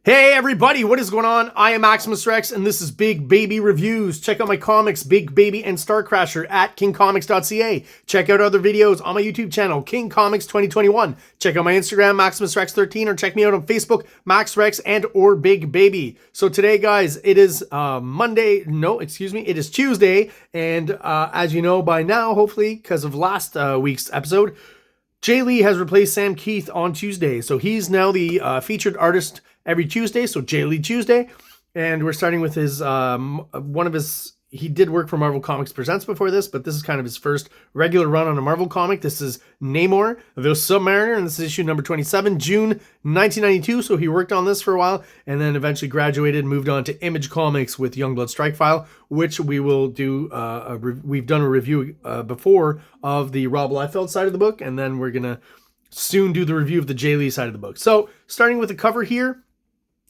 Hey everybody, what is going on? I am Maximus Rex and this is Big Baby Reviews. Check out my comics, Big Baby and Star Crasher at KingComics.CA. Check out other videos on my YouTube channel, King Comics 2021. Check out my Instagram, Maximus Rex 13, or check me out on Facebook, Max Rex and or Big Baby. So today, guys, it is it is Tuesday, and as you know by now, hopefully, because of last week's episode, JAE Lee has replaced Sam Keith on Tuesday. So he's now the featured artist every Tuesday. So JAE Lee Tuesday. And we're starting with his, he did work for Marvel Comics Presents before this, but this is kind of his first regular run on a Marvel comic. This is Namor, the Submariner, and this is issue number 27, June 1992. So he worked on this for a while and then eventually graduated and moved on to Image Comics with Youngblood Strike File, which we will do, we've done a review before of the Rob Liefeld side of the book, and then we're going to soon do the review of the JAE Lee side of the book. So starting with the cover here,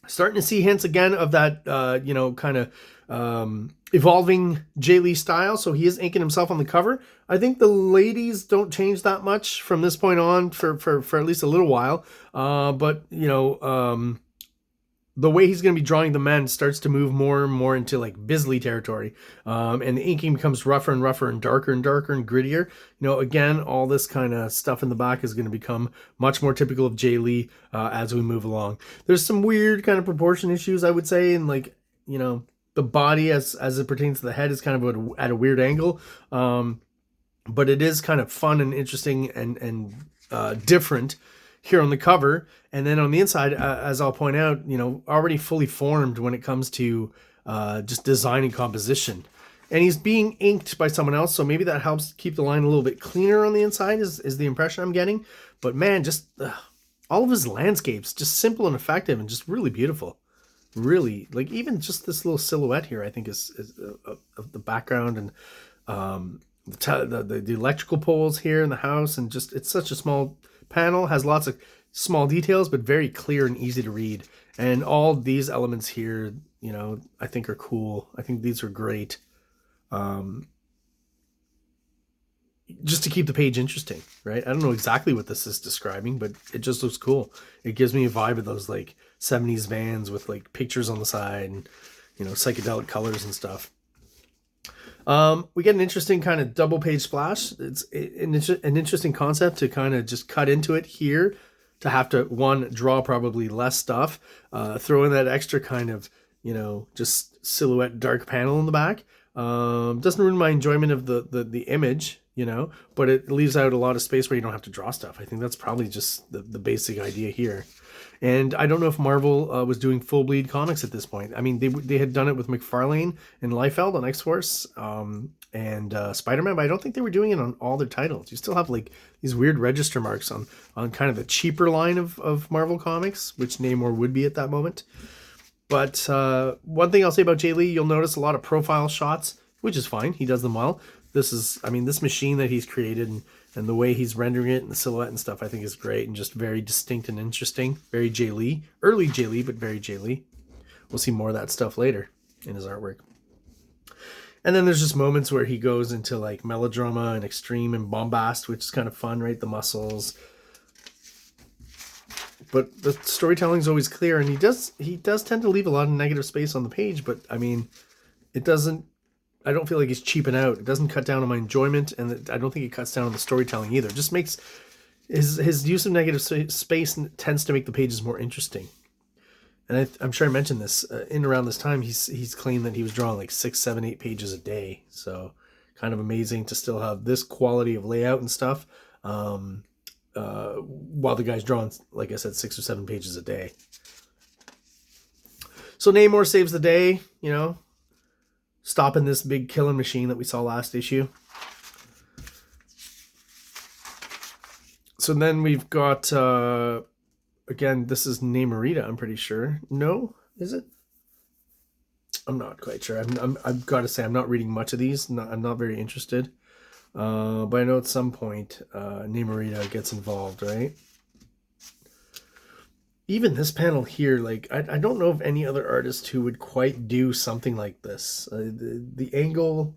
starting to see hints again of that, kind of evolving JAE Lee style. So he is inking himself on the cover. I think the ladies don't change that much from this point on for at least a little while. But the way he's going to be drawing the men starts to move more and more into like Bisley territory. And the inking becomes rougher and rougher and darker and grittier. Again, all this kind of stuff in the back is going to become much more typical of JAE Lee as we move along. There's some weird kind of proportion issues, I would say, and the body as it pertains to the head is kind of at a weird angle. But it is kind of fun and interesting and different here on the cover. And then on the inside, as I'll point out, already fully formed when it comes to just design and composition. And he's being inked by someone else, so maybe that helps keep the line a little bit cleaner on the inside is the impression I'm getting. But man, just all of his landscapes, just simple and effective and just really beautiful. Really, like even just this little silhouette here, I think is of the background and the electrical poles here in the house, and just it's such a small panel, has lots of small details, but very clear and easy to read. And all these elements here, I think are cool. I think these are great. Just to keep the page interesting, right? I don't know exactly what this is describing, but it just looks cool. It gives me a vibe of those like 70s vans with like pictures on the side and, psychedelic colors and stuff. We get an interesting kind of double page splash. It's an interesting concept to kind of just cut into it here, to have to, one, draw probably less stuff, throw in that extra kind of, just silhouette dark panel in the back. Doesn't ruin my enjoyment of the image, but it leaves out a lot of space where you don't have to draw stuff. I think that's probably just the basic idea here. And I don't know if Marvel was doing full bleed comics at this point. I mean, they had done it with McFarlane and Liefeld on X-Force and Spider-Man, but I don't think they were doing it on all their titles. You still have like these weird register marks on kind of the cheaper line of Marvel Comics, which Namor would be at that moment. But one thing I'll say about JAE Lee, you'll notice a lot of profile shots, which is fine. He does them well. This machine that he's created and the way he's rendering it and the silhouette and stuff, I think is great and just very distinct and interesting. Very JAE Lee. Early JAE Lee, but very JAE Lee. We'll see more of that stuff later in his artwork. And then there's just moments where he goes into like melodrama and extreme and bombast, which is kind of fun, right? The muscles. But the storytelling is always clear, and he does tend to leave a lot of negative space on the page, but I mean, I don't feel like he's cheaping out. It doesn't cut down on my enjoyment, and I don't think it cuts down on the storytelling either. It just makes his use of negative space tends to make the pages more interesting. And I'm sure I mentioned this in around this time. He's claimed that he was drawing like 6, 7, 8 pages a day. So kind of amazing to still have this quality of layout and stuff. While the guy's drawing, like I said, 6 or 7 pages a day. So Namor saves the day, stopping this big killing machine that we saw last issue. So then we've got, again, this is Namorita, I'm pretty sure. No, is it? I'm not quite sure. I've got to say, I'm not reading much of these. I'm not very interested. But I know at some point Namorita gets involved, right? Even this panel here, like I don't know of any other artist who would quite do something like this. The angle,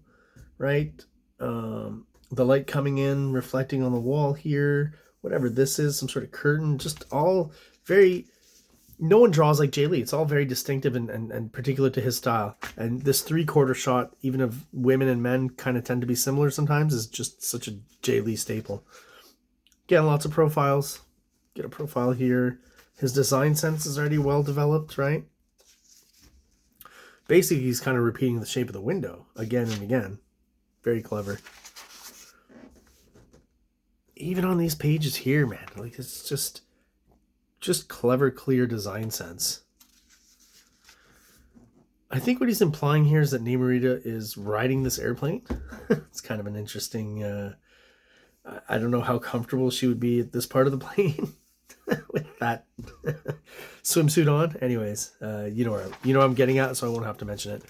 right? The light coming in, reflecting on the wall here, whatever this is, some sort of curtain, just all very no one draws like JAE Lee. It's all very distinctive and particular to his style. And this 3/4 shot, even of women and men kind of tend to be similar sometimes, is just such a JAE Lee staple. Again, lots of profiles. Get a profile here. His design sense is already well developed, right? Basically, he's kind of repeating the shape of the window again and again. Very clever. Even on these pages here, man, like it's just clever, clear design sense. I think what he's implying here is that Namorita is riding this airplane. It's kind of an interesting, I don't know how comfortable she would be at this part of the plane with that swimsuit on. Anyways, you know what I'm getting at, so I won't have to mention it.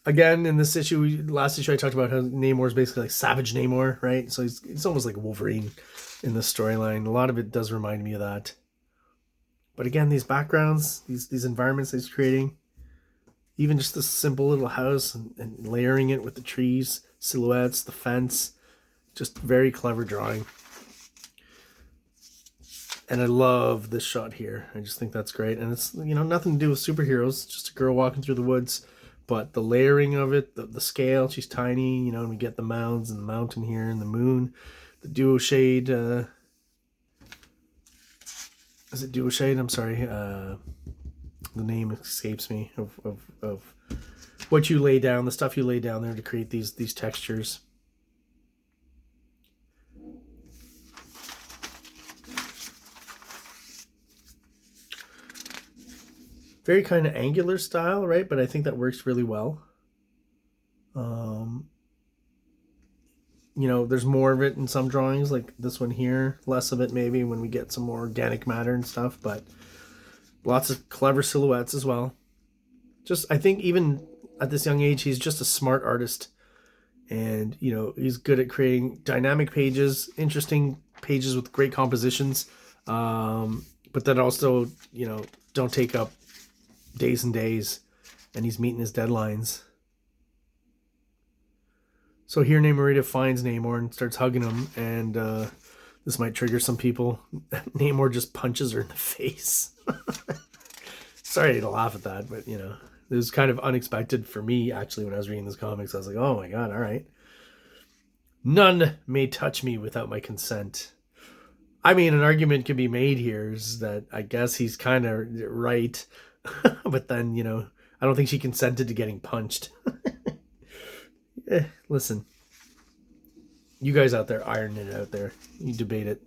Again, in this issue, last issue, I talked about how Namor is basically like Savage Namor, right? So he's almost like Wolverine in this storyline. A lot of it does remind me of that. But again, these backgrounds, these environments that he's creating, even just this simple little house and layering it with the trees, silhouettes, the fence, just very clever drawing. And I love this shot here. I just think that's great. And it's, you know, nothing to do with superheroes, just a girl walking through the woods. But the layering of it, the scale, she's tiny, you know, and we get the mounds and the mountain here and the moon, the duo shade. Is it duo shade? I'm sorry. The name escapes me of what you lay down, the stuff you lay down there to create these textures. Very kind of angular style, right? But I think that works really well. You know, there's more of it in some drawings, like this one here. Less of it maybe when we get some more organic matter and stuff, but lots of clever silhouettes as well. Just, I think even at this young age, he's just a smart artist. And, you know, he's good at creating dynamic pages, interesting pages with great compositions, but that also, you know, don't take up days and days, and he's meeting his deadlines. So here Namorita finds Namor and starts hugging him, and this might trigger some people. Namor just punches her in the face. Sorry to laugh at that, but you know, it was kind of unexpected for me actually when I was reading this comics. I was like, oh my god, all right. None may touch me without my consent. I mean, an argument can be made here is that I guess he's kind of right. But then, you know, I don't think she consented to getting punched. Listen, you guys out there iron it out there. You debate it.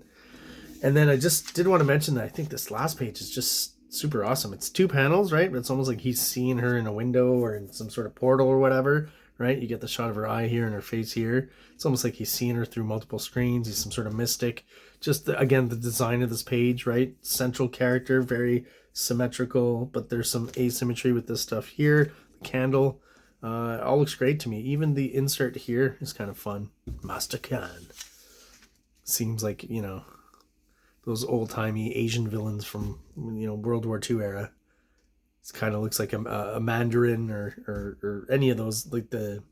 And then I just did want to mention that I think this last page is just super awesome. It's 2 panels, right? But it's almost like he's seeing her in a window or in some sort of portal or whatever, right? You get the shot of her eye here and her face here. It's almost like he's seeing her through multiple screens. He's some sort of mystic. Just, again, the design of this page, right? Central character, very symmetrical, but there's some asymmetry with this stuff here. The candle, it all looks great to me. Even the insert here is kind of fun. Master Khan. Seems like, you know, those old-timey Asian villains from, you know, World War II era. It kind of looks like a Mandarin or any of those, like the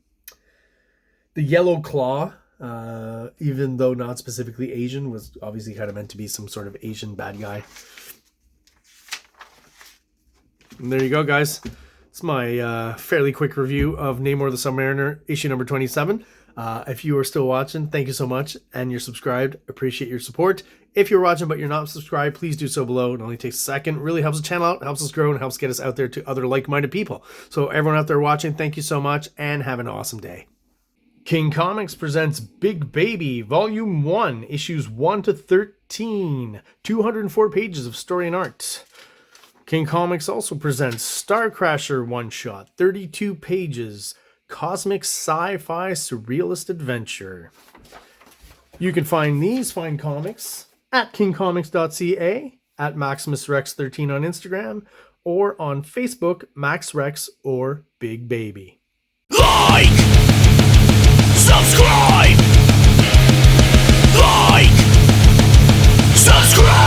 Yellow Claw, even though not specifically Asian, was obviously kind of meant to be some sort of Asian bad guy. And there you go, guys. It's my fairly quick review of Namor the Submariner, issue number 27. If you are still watching, thank you so much. And you're subscribed, appreciate your support. If you're watching but you're not subscribed, please do so below. It only takes a second. It really helps the channel out, helps us grow, and helps get us out there to other like-minded people. So everyone out there watching, thank you so much, and have an awesome day. King Comics presents Big Baby, Volume 1, Issues 1 to 13. 204 pages of story and art. King Comics also presents Star Crasher one-shot, 32 pages, cosmic sci-fi surrealist adventure. You can find these fine comics at KingComics.CA, at MaximusRex13 on Instagram, or on Facebook, MaxRex or Big Baby. Like! Subscribe! Like! Subscribe!